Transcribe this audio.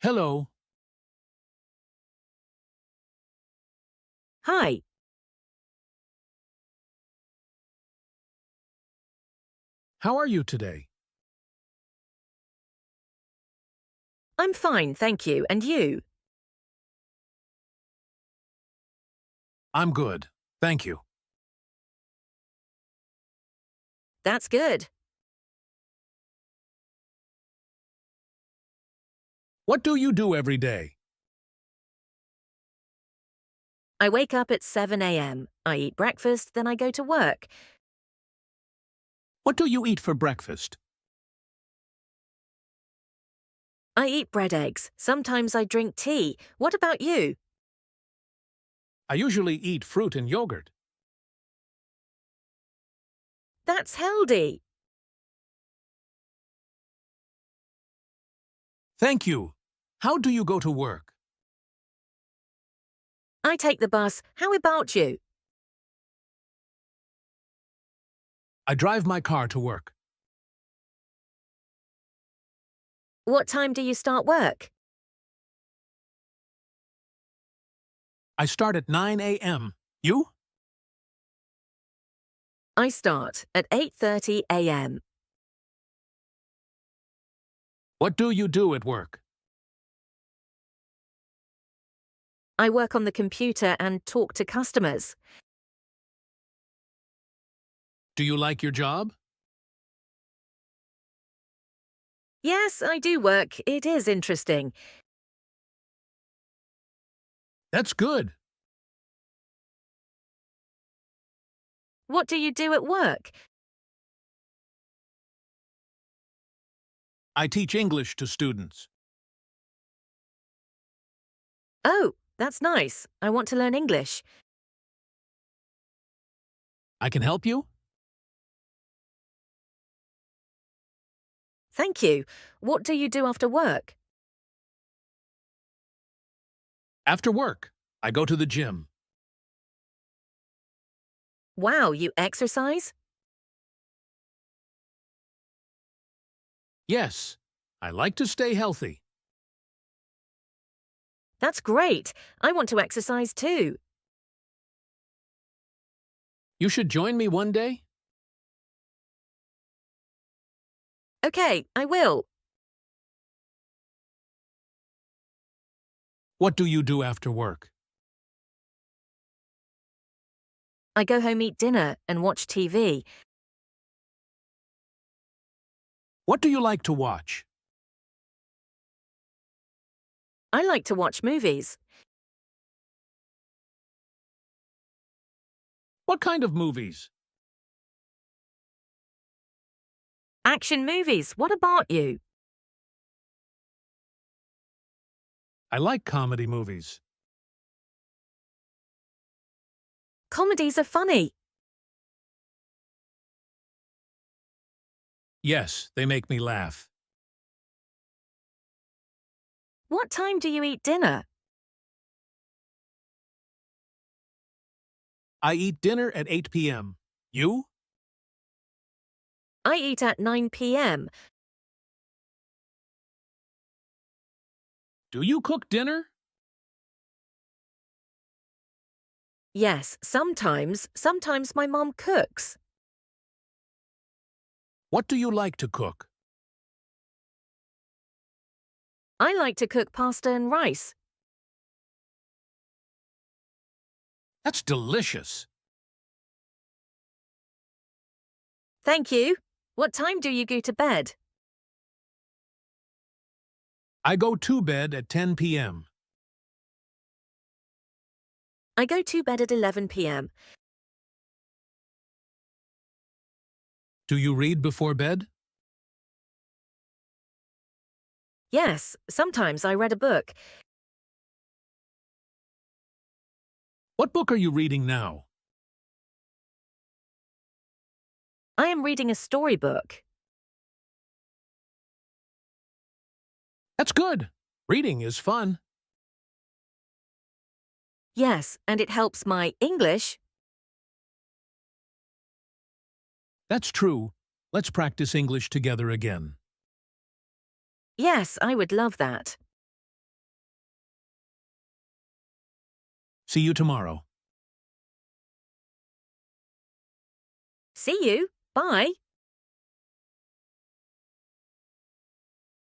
Hello. Hi, How are you today? I'm fine, thank you. And you? I'm good. Thank you. That's good. What do you do every day? I wake up at 7 a.m. I eat breakfast, then I go to work. What do you eat for breakfast? I eat bread eggs. Sometimes I drink tea. What about you? I usually eat fruit and yogurt. That's healthy. Thank you. How do you go to work? I take the bus. How about you? I drive my car to work. What time do you start work? I start at 9 a.m. You? I start at 8:30 a.m. What do you do at work? I work on the computer and talk to customers. Do you like your job? Yes, I do work. It is interesting. That's good. What do you do at work? I teach English to students. Oh, that's nice. I want to learn English. I can help you? Thank you. What do you do after work? After work, I go to the gym. Wow, you exercise? Yes, I like to stay healthy. That's great. I want to exercise too. You should join me one day. Okay, I will. What do you do after work? I go home, eat dinner, and watch TV. What do you like to watch? I like to watch movies. What kind of movies? Action movies. What about you? I like comedy movies. Comedies are funny. Yes, they make me laugh. What time do you eat dinner? I eat dinner at 8 p.m. You? I eat at 9 p.m. Do you cook dinner? Yes, sometimes. Sometimes my mom cooks. What do you like to cook? I like to cook pasta and rice. That's delicious. Thank you. What time do you go to bed? I go to bed at 10 p.m. I go to bed at 11 p.m. Do you read before bed? Yes, sometimes I read a book. What book are you reading now? I am reading a storybook. That's good. Reading is fun. Yes, and it helps my English. That's true. Let's practice English together again. Yes, I would love that. See you tomorrow. See you. Bye.